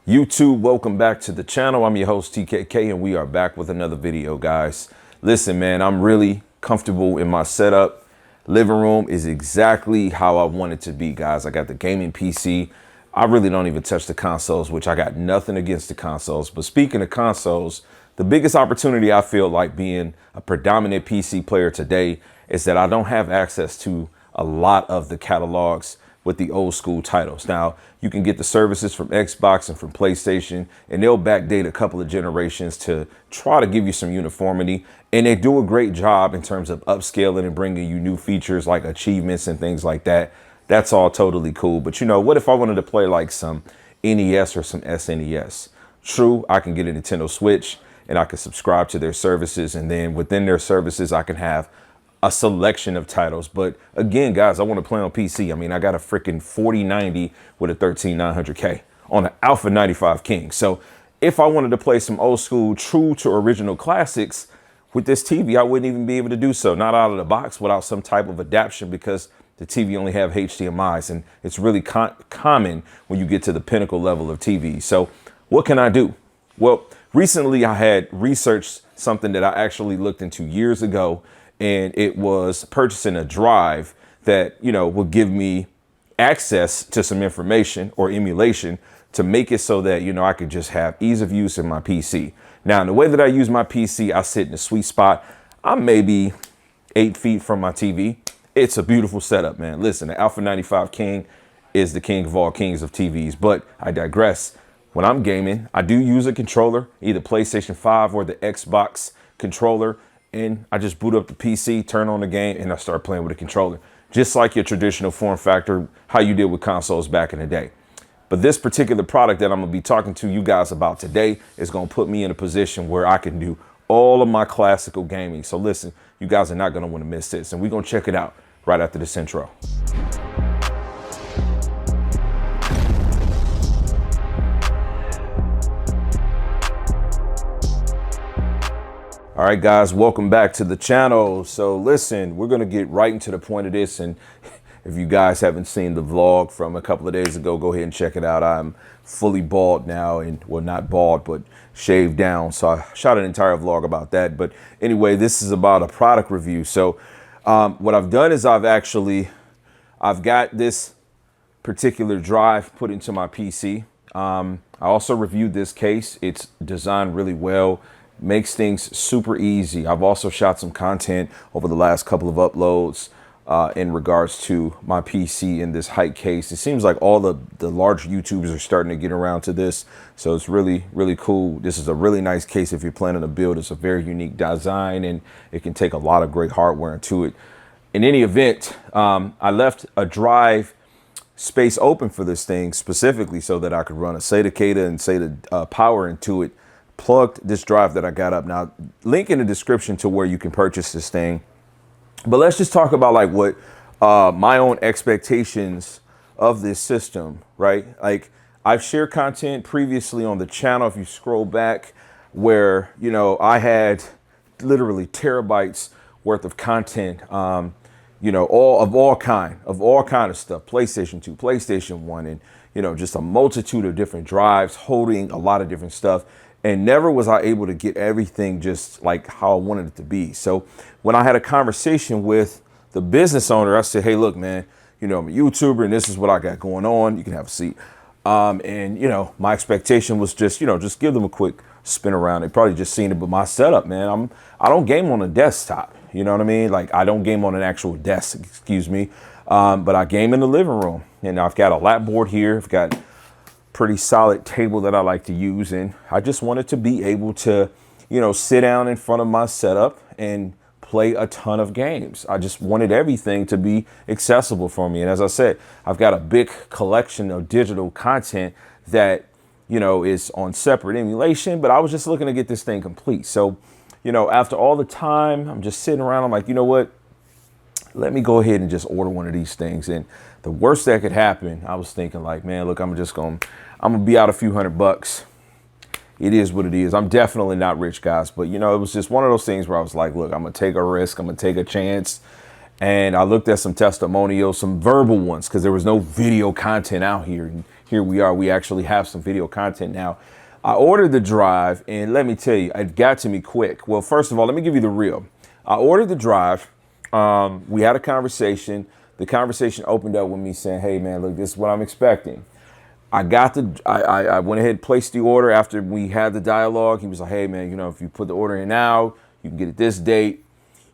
YouTube, welcome back to the channel. I'm your host TKK and we are back with another video, guys. Listen, man, I'm really comfortable in my setup. Living room is exactly how I want it to be, guys. I got the gaming PC. I really don't even touch the consoles, which I got nothing against the consoles. But speaking of consoles, the biggest opportunity I feel like being a predominant PC player today is that I don't have access to a lot of the catalogs with the old school titles. Now, you can get the services from Xbox and from PlayStation, and they'll backdate a couple of generations to try to give you some uniformity. And they do a great job in terms of upscaling and bringing you new features like achievements and things like that. That's all totally cool. But you know, what if I wanted to play like some NES or some SNES? True, I can get a Nintendo Switch and I can subscribe to their services. And then within their services, I can have a selection of titles. But again, guys, I want to play on PC. I mean, I got a freaking 4090 with a 13900K on an Alpha 95 King. So if I wanted to play some old school, true to original classics with this TV, I wouldn't even be able to do so. Not out of the box without some type of adaptation, because the TV only have HDMIs, and it's really common when you get to the pinnacle level of TV. So what can I do? Well, recently I had researched something that I actually looked into years ago, and it was purchasing a drive that, you know, would give me access to some information or emulation to make it so that, you know, I could just have ease of use in my PC. Now, in the way that I use my PC, I sit in a sweet spot. I'm maybe 8 feet from my TV. It's a beautiful setup, man. Listen, the Alpha 95 King is the king of all kings of TVs, but I digress. When I'm gaming, I do use a controller, either PlayStation 5 or the Xbox controller. And I just boot up the PC, turn on the game, and I start playing with a controller. Just like your traditional form factor, how you did with consoles back in the day. But this particular product that I'm gonna be talking to you guys about today is gonna put me in a position where I can do all of my classical gaming. So listen, you guys are not gonna wanna miss this. And we're gonna check it out right after this intro. All right, guys, welcome back to the channel. So listen, we're going to get right into the point of this. And if you guys haven't seen the vlog from a couple of days ago, go ahead and check it out. I'm fully bald now, and well, not bald, but shaved down. So I shot an entire vlog about that. But anyway, this is about a product review. So what I've done is I've got this particular drive put into my PC. I also reviewed this case. It's designed really well. Makes things super easy. I've also shot some content over the last couple of uploads in regards to my PC in this height case. It seems like all the large YouTubers are starting to get around to this. So it's really, really cool. This is a really nice case if you're planning to build. It's a very unique design, and it can take a lot of great hardware into it. In any event, I left a drive space open for this thing specifically so that I could run a SATA CATA and SATA power into it. Plugged this drive that I got up. Now, link in the description to where you can purchase this thing. But let's just talk about like what my own expectations of this system, right? Like, I've shared content previously on the channel, if you scroll back, where, you know, I had literally terabytes worth of content, you know, all kind of stuff, PlayStation 2, PlayStation 1, and, you know, just a multitude of different drives holding a lot of different stuff. And never was I able to get everything just like how I wanted it to be. So when I had a conversation with the business owner, I said, hey, look, man, you know, I'm a YouTuber and this is what I got going on. You can have a seat. And, you know, my expectation was just, you know, just give them a quick spin around. They probably just seen it, but my setup, man, I don't game on a desktop. You know what I mean? Like, I don't game on an actual desk, excuse me. But I game in the living room, and I've got a lap board here. I've got pretty solid table that I like to use, and I just wanted to be able to, you know, sit down in front of my setup and play a ton of games. I just wanted everything to be accessible for me. And as I said, I've got a big collection of digital content that, you know, is on separate emulation, but I was just looking to get this thing complete. So, you know, after all the time, I'm just sitting around, I'm like, you know what? Let me go ahead and just order one of these things. And the worst that could happen, I was thinking like, man, look, I'm gonna be out a few $100. It is what it is. I'm definitely not rich, guys, but you know, it was just one of those things where I was like, look, I'm gonna take a risk. I'm gonna take a chance. And I looked at some testimonials, some verbal ones, because there was no video content out here. And here we are. We actually have some video content now. I ordered the drive, and let me tell you, it got to me quick. Well, first of all, let me give you the real. I ordered the drive. We had a conversation. The conversation opened up with me saying, hey, man, look, this is what I'm expecting. I went ahead and placed the order after we had the dialogue. He was like, hey, man, if you put the order in now, you can get it this date.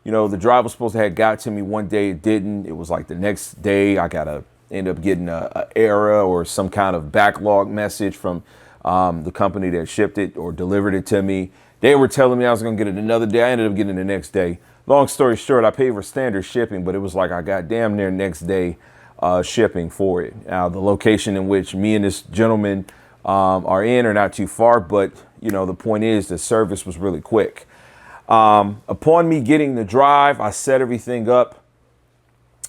The drive was supposed to have got to me one day. It didn't. It was like the next day I got to end up getting a error or some kind of backlog message from the company that shipped it or delivered it to me. They were telling me I was going to get it another day. I ended up getting it the next day. Long story short, I paid for standard shipping, but it was like I got damn near next day shipping for it. Now, the location in which me and this gentleman are in are not too far, but, the point is the service was really quick. Upon me getting the drive, I set everything up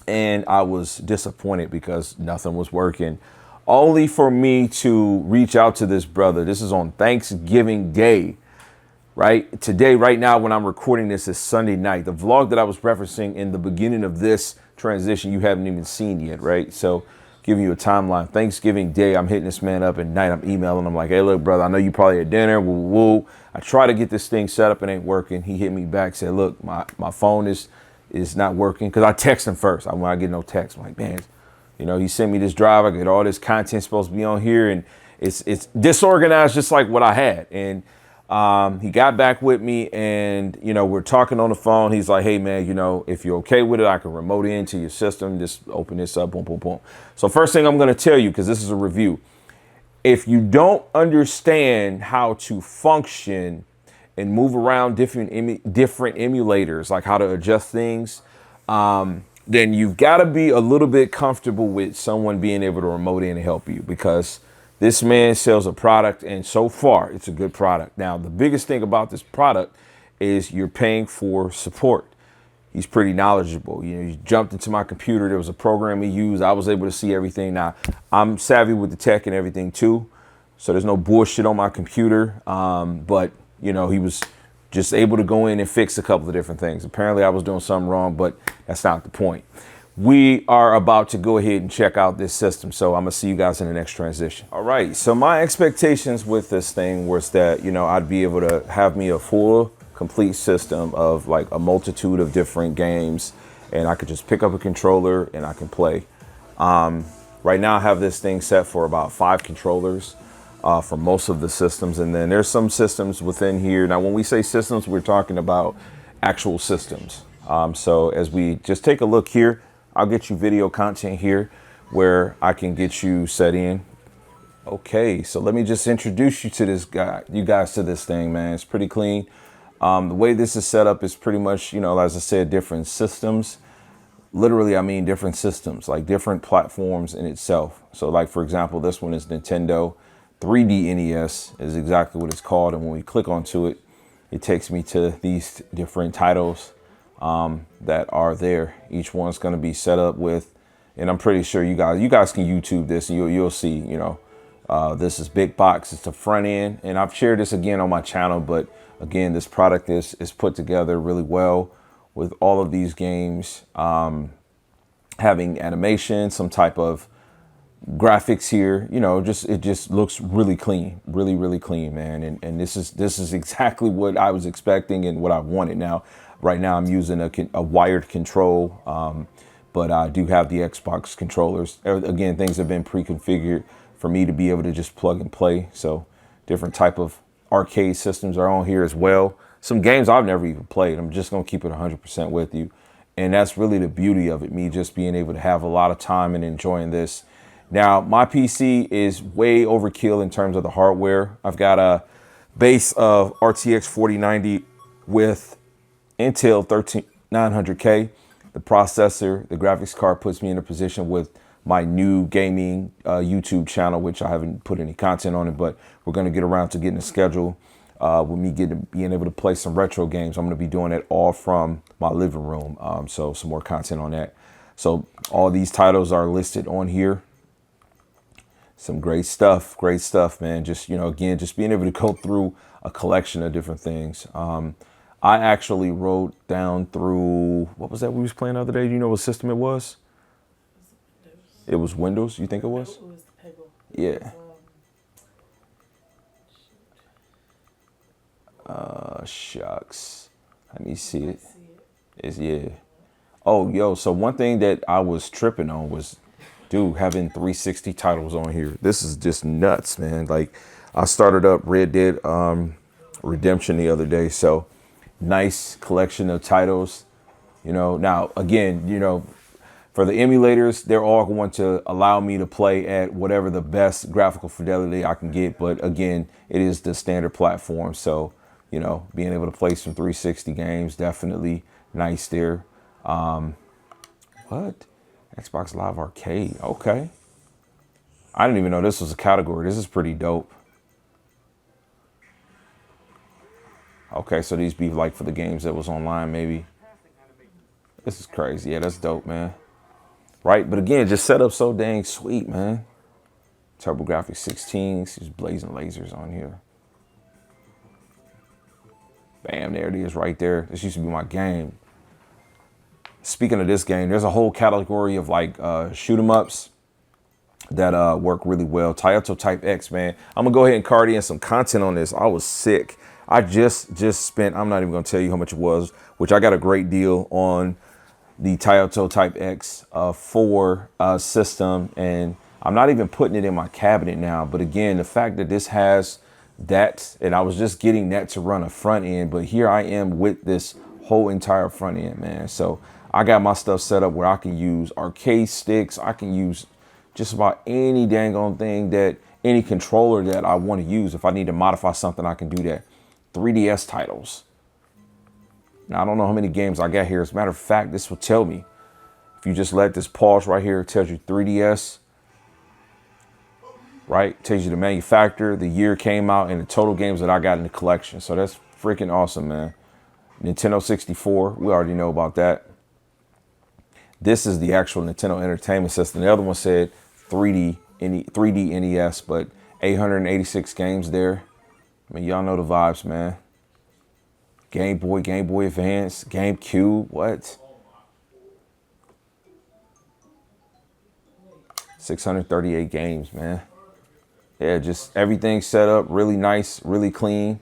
and I was disappointed because nothing was working. Only for me to reach out to this brother. This is on Thanksgiving Day, right? Today, right now, when I'm recording this, is Sunday night. The vlog that I was referencing in the beginning of this transition, you haven't even seen yet, right? So giving you a timeline. Thanksgiving Day, I'm hitting this man up at night. I'm emailing him like, hey, look, brother, I know you probably at dinner. Woo, woo. I try to get this thing set up. It ain't working. He hit me back, said, look, my phone is not working. Because I text him first. When I get no text, I'm like, man, he sent me this drive. I get all this content supposed to be on here. And it's disorganized just like what I had. And he got back with me and, we're talking on the phone. He's like, hey, man, if you're OK with it, I can remote into your system. Just open this up. Boom, boom, boom. So first thing I'm going to tell you, because this is a review. If you don't understand how to function and move around different emulators, like how to adjust things, then you've got to be a little bit comfortable with someone being able to remote in and help you, because this man sells a product, and so far it's a good product. Now, the biggest thing about this product is you're paying for support. He's pretty knowledgeable. He jumped into my computer. There was a program he used. I was able to see everything. Now, I'm savvy with the tech and everything too, so there's no bullshit on my computer. But, he was just able to go in and fix a couple of different things. Apparently, I was doing something wrong, but that's not the point. We are about to go ahead and check out this system. So I'm going to see you guys in the next transition. All right. So my expectations with this thing was that, I'd be able to have me a full complete system of like a multitude of different games, and I could just pick up a controller and I can play. Right now I have this thing set for about 5 controllers for most of the systems. And then there's some systems within here. Now, when we say systems, we're talking about actual systems. So as we just take a look here, I'll get you video content here where I can get you set in. Okay, so let me just introduce you to this guy, you guys to this thing, man. It's pretty clean. The way this is set up is pretty much, as I said, different systems. Literally, I mean different systems, like different platforms in itself. So like, for example, this one is Nintendo 3D NES is exactly what it's called. And when we click onto it, it takes me to these different titles that are there. Each one's going to be set up with, and I'm pretty sure you guys can YouTube this and you'll see, this is big box. It's the front end. And I've shared this again on my channel, but again, this product is put together really well with all of these games having animation, some type of graphics here. It just looks really clean, really clean, man. And this is exactly what I was expecting and what I wanted. Now, right now I'm using a wired control, but I do have the Xbox controllers. Again, things have been pre-configured for me to be able to just plug and play. So different type of arcade systems are on here as well. Some games I've never even played. I'm just going to keep it 100% with you. And that's really the beauty of it, me just being able to have a lot of time and enjoying this. Now, my PC is way overkill in terms of the hardware. I've got a base of RTX 4090 with Intel 13900K. The processor, the graphics card puts me in a position with my new gaming YouTube channel, which I haven't put any content on it, but we're going to get around to getting a schedule with me being able to play some retro games. I'm going to be doing it all from my living room. So some more content on that. So all these titles are listed on here. Some great stuff, man. Just, again, just being able to go through a collection of different things. I actually wrote down through, what was that we was playing the other day? Do you know what system it was? It was Windows, you think it was? No, it was the Pebble. Yeah. Was, Shucks. Let me see it. see it. It's, yeah. Oh, yo, so one thing that I was tripping on was, dude, having 360 titles on here. This is just nuts, man. Like, I started up Red Dead Redemption the other day, so nice collection of titles. You know, now, again, you know, for the emulators, they're all going to allow me to play at whatever the best graphical fidelity I can get. But again, it is the standard platform. So, you know, being able to play some 360 games, definitely nice there. What? Xbox Live Arcade. Okay. I didn't even know this was a category. This is pretty dope. Okay, so these be like for the games that was online, maybe. This is crazy. Yeah, that's dope, man. Right? But again, just set up so dang sweet, man. TurboGrafx 16. These blazing lasers on here. Bam, there it is right there. This used to be my game. Speaking of this game, there's a whole category of like shoot 'em ups that work really well. Taito Type X, man. I'm gonna go ahead and card in some content on this. I was sick. I just spent, I'm not even gonna tell you how much it was, which I got a great deal on the Taito Type X 4 system, and I'm not even putting it in my cabinet now. But again, the fact that this has that, and I was just getting that to run a front end, but here I am with this whole entire front end, man. So I got my stuff set up where I can use arcade sticks. I can use just about any dang on thing that, any controller that I want to use. If I need to modify something, I can do that. 3DS titles. Now, I don't know how many games I got here. As a matter of fact, this will tell me. If you just let this pause right here, it tells you 3DS, right? It tells you the manufacturer, the year came out, and the total games that I got in the collection. So that's freaking awesome, man. Nintendo 64, we already know about that. This is the actual Nintendo Entertainment System. The other one said 3D NES, but 886 games there. I mean, y'all know the vibes, man. Game Boy, Game Boy Advance, GameCube, what? 638 games, man. Yeah, just everything set up really nice, really clean.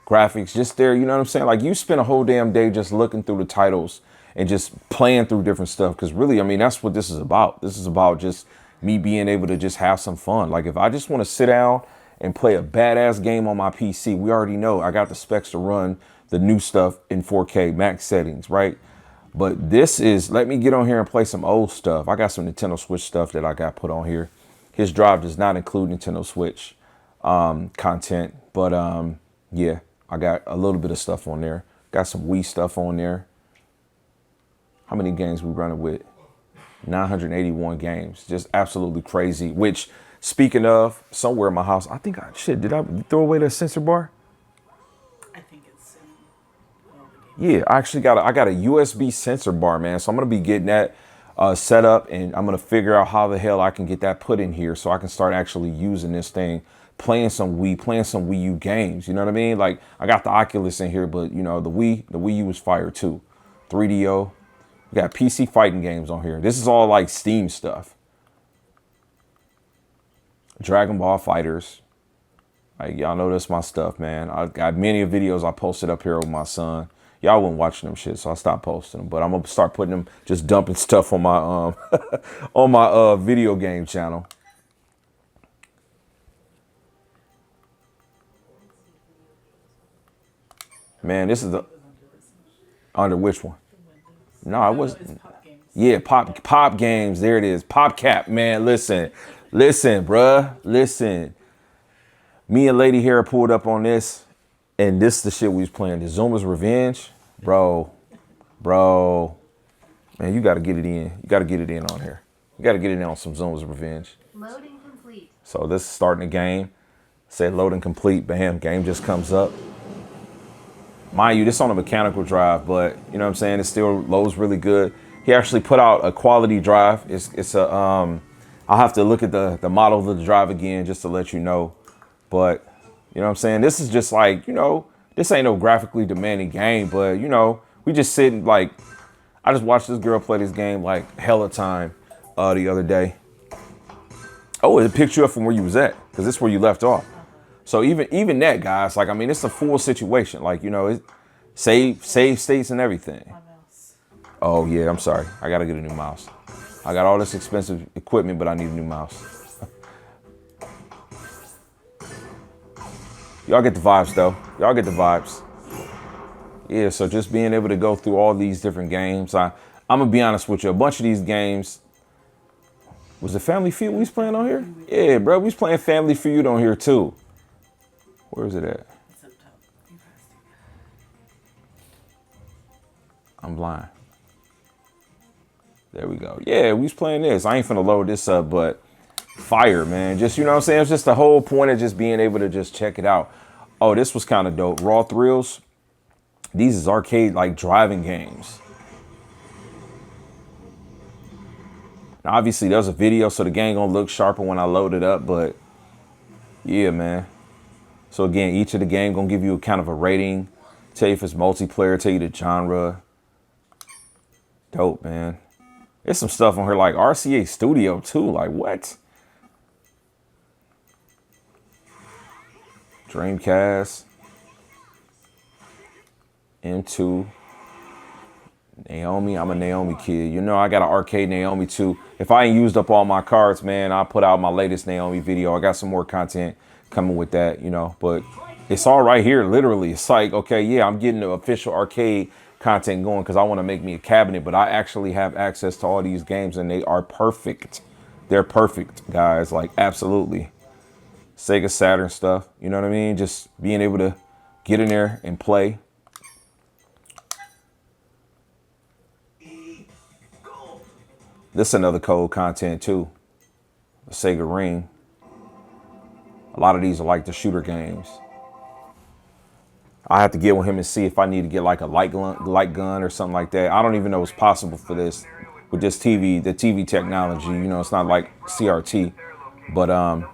Graphics just there, you know what I'm saying? Like, you spend a whole damn day just looking through the titles and just playing through different stuff. Because really, I mean, that's what this is about. This is about just me being able to just have some fun. Like, if I just want to sit down and play a badass game on my PC, we already know I got the specs to run the new stuff in 4K max settings, right? But this is, let me get on here and play some old stuff. I got some Nintendo Switch stuff that I got put on here. His drive does not include Nintendo Switch content, but yeah, I got a little bit of stuff on there. Got some Wii stuff on there. How many games we running with? 981 games. Just absolutely crazy. Which, speaking of, somewhere in my house, I think did I throw away that sensor bar? I think it's in all the games. Yeah, I actually got a USB sensor bar, man. So I'm gonna be getting that set up, and I'm gonna figure out how the hell I can get that put in here so I can start actually using this thing, playing some Wii U games. You know what I mean? Like, I got the Oculus in here, but you know, the Wii U is fire too. 3DO. We got PC fighting games on here. This is all like Steam stuff. Dragon Ball Fighters. Like, y'all know that's my stuff, man. I got many videos I posted up here with my son. Y'all wasn't watching them shit, so I stopped posting them. But I'm gonna start putting them, just dumping stuff on my on my video game channel. Man, this is the under which one? No, I wasn't. Yeah, pop games. There it is. Pop cap, man. Listen, bruh. Listen. Me and Lady Hair pulled up on this, and this is the shit we was playing. The Zuma's Revenge, bro. Man, you gotta get it in. You gotta get it in on here. You gotta get it in on some Zuma's Revenge. Loading complete. So this is starting the game. Said loading complete. Bam, game just comes up. Mind you, this on a mechanical drive, but you know what I'm saying? It still loads really good. He actually put out a quality drive. It's a I'll have to look at the model of the drive again just to let you know. But you know what I'm saying? This is just like, you know, this ain't no graphically demanding game, but you know, we just sitting like, I just watched this girl play this game like hella time the other day. Oh, it picked you up from where you was at, because this is where you left off. So even that, guys, like, I mean, it's a full situation. Like, you know, it save states and everything. My mouse. Oh yeah, I'm sorry. I gotta get a new mouse. I got all this expensive equipment, but I need a new mouse. Y'all get the vibes though. Y'all get the vibes. Yeah, so just being able to go through all these different games. I'm gonna be honest with you. A bunch of these games. Was it Family Feud we was playing on here? Yeah, bro, we was playing Family Feud on here too. Where is it at? It's up top. You pressed it. I'm blind. There we go. Yeah, we was playing this. I ain't finna load this up, but fire, man. Just, you know what I'm saying? It's just the whole point of just being able to just check it out. Oh, this was kind of dope. Raw Thrills. These is arcade, like, driving games. Now, obviously, there's a video, so the game gonna look sharper when I load it up, but yeah, man. So again, each of the game gonna give you a kind of a rating, tell you if it's multiplayer, tell you the genre. Dope, man. There's some stuff on here like RCA Studio too. Like what? Dreamcast. M2. Naomi. I'm a Naomi kid. You know I got an arcade Naomi too. If I ain't used up all my cards, man, I'll put out my latest Naomi video. I got some more content coming with that, you know. But it's all right here, literally. It's like, okay, yeah, I'm getting the official arcade content going because I want to make me a cabinet, but I actually have access to all these games and they are perfect. They're perfect, guys. Like, absolutely. Sega Saturn stuff, you know what I mean? Just being able to get in there and play. This is another code content too. The Sega Ring. A lot of these are like the shooter games. I have to get with him and see if I need to get like a light gun or something like that. I don't even know what's possible for this with this TV, the TV technology. You know, it's not like CRT, but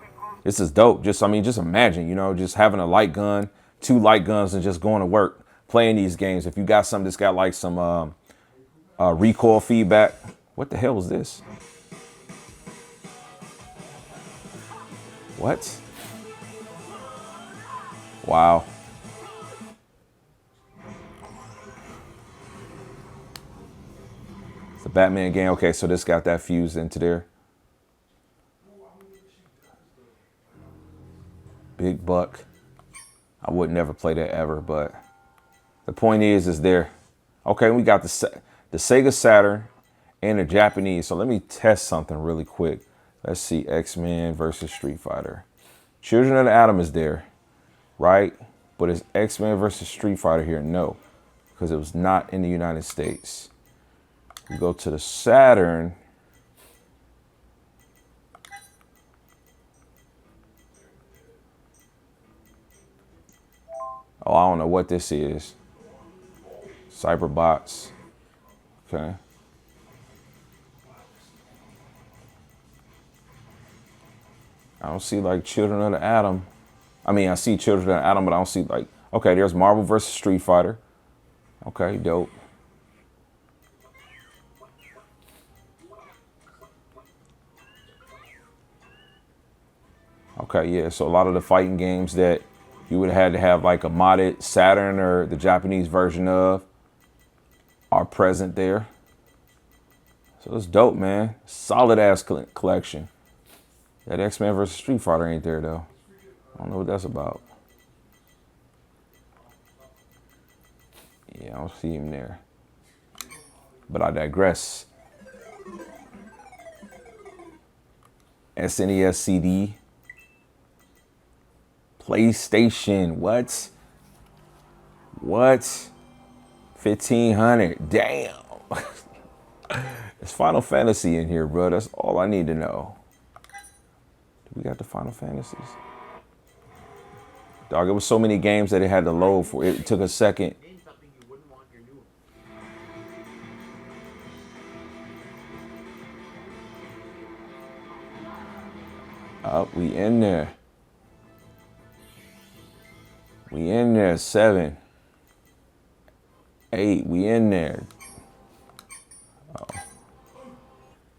this is dope. Just, I mean, just imagine, you know, just having a light gun, 2 light guns, and just going to work playing these games. If you got something that's got like some recoil feedback. What the hell was this? What? Wow. It's a Batman game. Okay, so this got that fused into there. Big Buck. I would never play that ever, but the point is there. Okay, we got the Sega Saturn and the Japanese. So let me test something really quick. Let's see, X-Men versus Street Fighter. Children of the Atom is there, right? But is X-Men versus Street Fighter here? No, because it was not in the United States. We go to the Saturn. Oh, I don't know what this is. Cyberbots. Okay. I don't see like Children of the Atom. I mean, I see Children of the Atom, but I don't see like, okay, there's Marvel versus Street Fighter. Okay, dope. Okay, yeah, so a lot of the fighting games that you would have had to have like a modded Saturn or the Japanese version of are present there. So it's dope, man. Solid ass collection. That X-Men versus Street Fighter ain't there though. I don't know what that's about. Yeah, I don't see him there. But I digress. SNES CD. PlayStation. What? 1500. Damn. It's Final Fantasy in here, bro. That's all I need to know. We got the Final Fantasies. Dog, it was so many games that it had to load for. It took a second. We in there. We in there, 7. 8, we in there.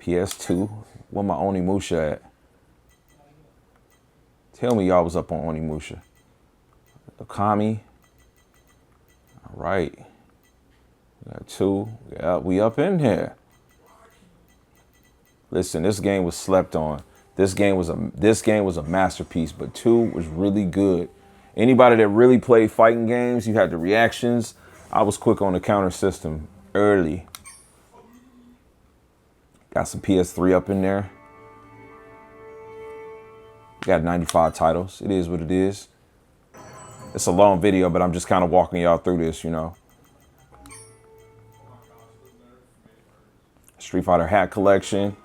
PS2, where my Onimusha at? Tell me y'all was up on Onimusha. Okami. All right. We got 2. Yeah, we up in here. Listen, this game was slept on. This game was a masterpiece, but 2 was really good. Anybody that really played fighting games, you had the reactions. I was quick on the counter system early. Got some PS3 up in there. Got 95 titles. It is what it is. It's a long video, but I'm just kind of walking y'all through this, you know. Street Fighter hat collection.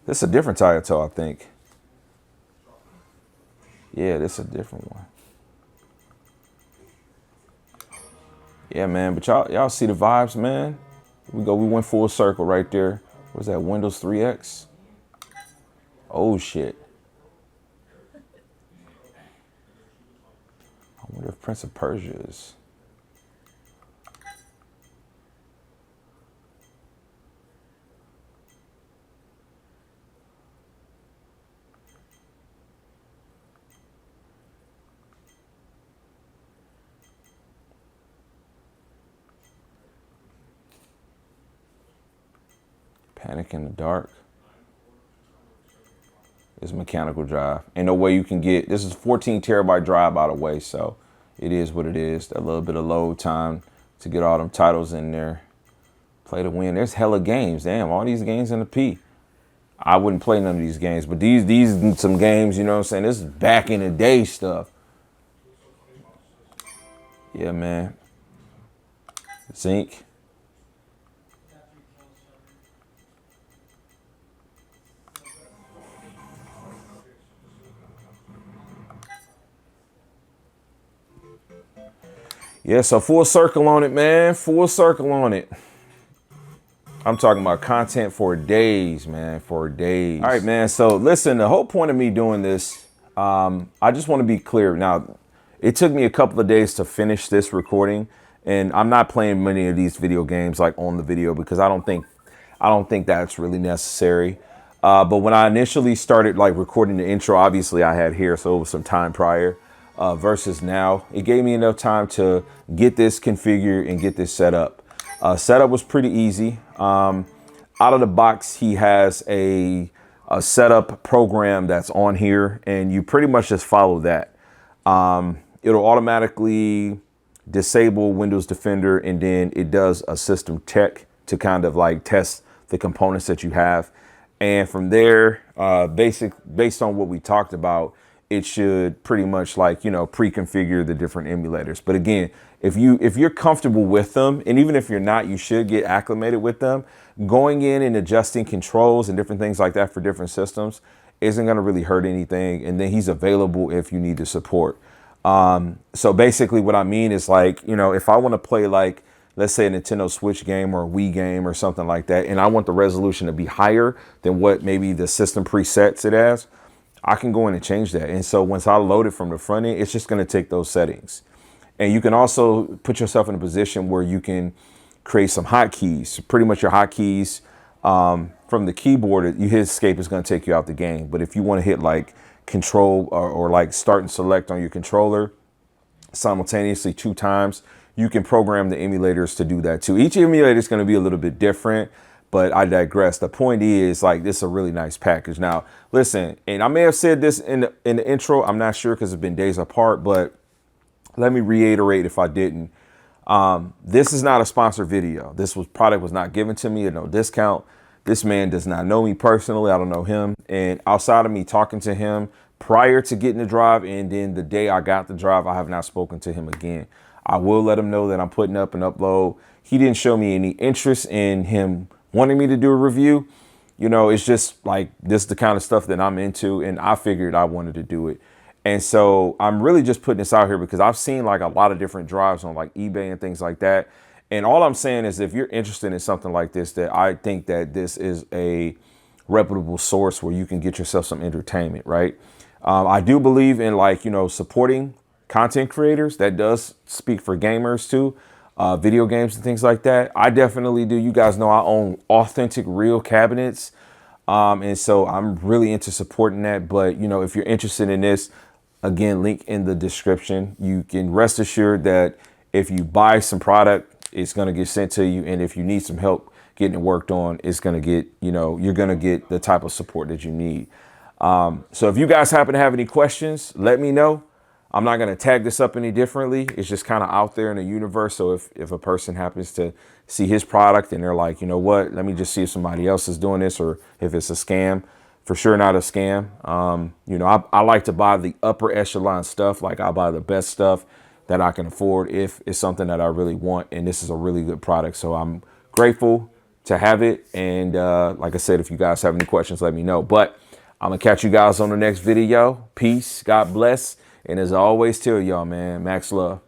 This is a different Tayato, I think. Yeah, this is a different one. Yeah, man, but y'all see the vibes, man. We went full circle right there. What's that, Windows 3X? Oh, shit. I wonder if Prince of Persia is. Panic in the Dark. It's mechanical drive. Ain't no way you can get, this is 14 terabyte drive by the way, so it is what it is. That little bit of load time to get all them titles in there. Play to win. There's hella games. Damn, all these games in the P. I wouldn't play none of these games, but these some games, you know what I'm saying? This is back in the day stuff. Yeah, man. Zinc. Yeah, so full circle on it, man. Full circle on it. I'm talking about content for days, man, for days. All right, man. So listen, the whole point of me doing this, I just want to be clear. Now, it took me a couple of days to finish this recording, and I'm not playing many of these video games like on the video because I don't think that's really necessary. But when I initially started like recording the intro, obviously I had here, so it was some time prior. Versus now, it gave me enough time to get this configured and get this set up. Setup was pretty easy. Out of the box, he has a setup program that's on here, and you pretty much just follow that. It'll automatically disable Windows Defender, and then it does a system check to kind of like test the components that you have. And from there, based on what we talked about, it should pretty much like, you know, pre-configure the different emulators. But again, if you're comfortable with them, and even if you're not, you should get acclimated with them. Going in and adjusting controls and different things like that for different systems isn't going to really hurt anything. And then he's available if you need the support. So basically what I mean is like, you know, if I want to play like, let's say a Nintendo Switch game or a Wii game or something like that, and I want the resolution to be higher than what maybe the system presets it as, I can go in and change that. And so once I load it from the front end, it's just going to take those settings. And you can also put yourself in a position where you can create some hotkeys. Pretty much your hotkeys from the keyboard, you hit escape is going to take you out the game. But if you want to hit like control or like start and select on your controller simultaneously 2 times, you can program the emulators to do that too. Each emulator is going to be a little bit different. But I digress. The point is, like, this is a really nice package. Now, listen, and I may have said this in the intro. I'm not sure because it's been days apart, but let me reiterate if I didn't. This is not a sponsored video. Product was not given to me at no discount. This man does not know me personally. I don't know him. And outside of me talking to him prior to getting the drive and then the day I got the drive, I have not spoken to him again. I will let him know that I'm putting up an upload. He didn't show me any interest in him wanting me to do a review. You know, it's just like this is the kind of stuff that I'm into, and I figured I wanted to do it. And so I'm really just putting this out here because I've seen like a lot of different drives on like eBay and things like that. And all I'm saying is if you're interested in something like this, that I think that this is a reputable source where you can get yourself some entertainment, right? I do believe in, like, you know, supporting content creators. That does speak for gamers too, video games and things like that. I definitely do. You guys know I own authentic, real cabinets. And so I'm really into supporting that. But, you know, if you're interested in this, again, link in the description. You can rest assured that if you buy some product, it's going to get sent to you. And if you need some help getting it worked on, it's going to get, you know, you're going to get the type of support that you need. So if you guys happen to have any questions, let me know. I'm not going to tag this up any differently. It's just kind of out there in the universe. So if a person happens to see his product and they're like, you know what, let me just see if somebody else is doing this, or if it's a scam, for sure not a scam. You know, I like to buy the upper echelon stuff. Like, I buy the best stuff that I can afford if it's something that I really want. And this is a really good product. So I'm grateful to have it. And like I said, if you guys have any questions, let me know. But I'm going to catch you guys on the next video. Peace. God bless. And as I always tell y'all, man, max love.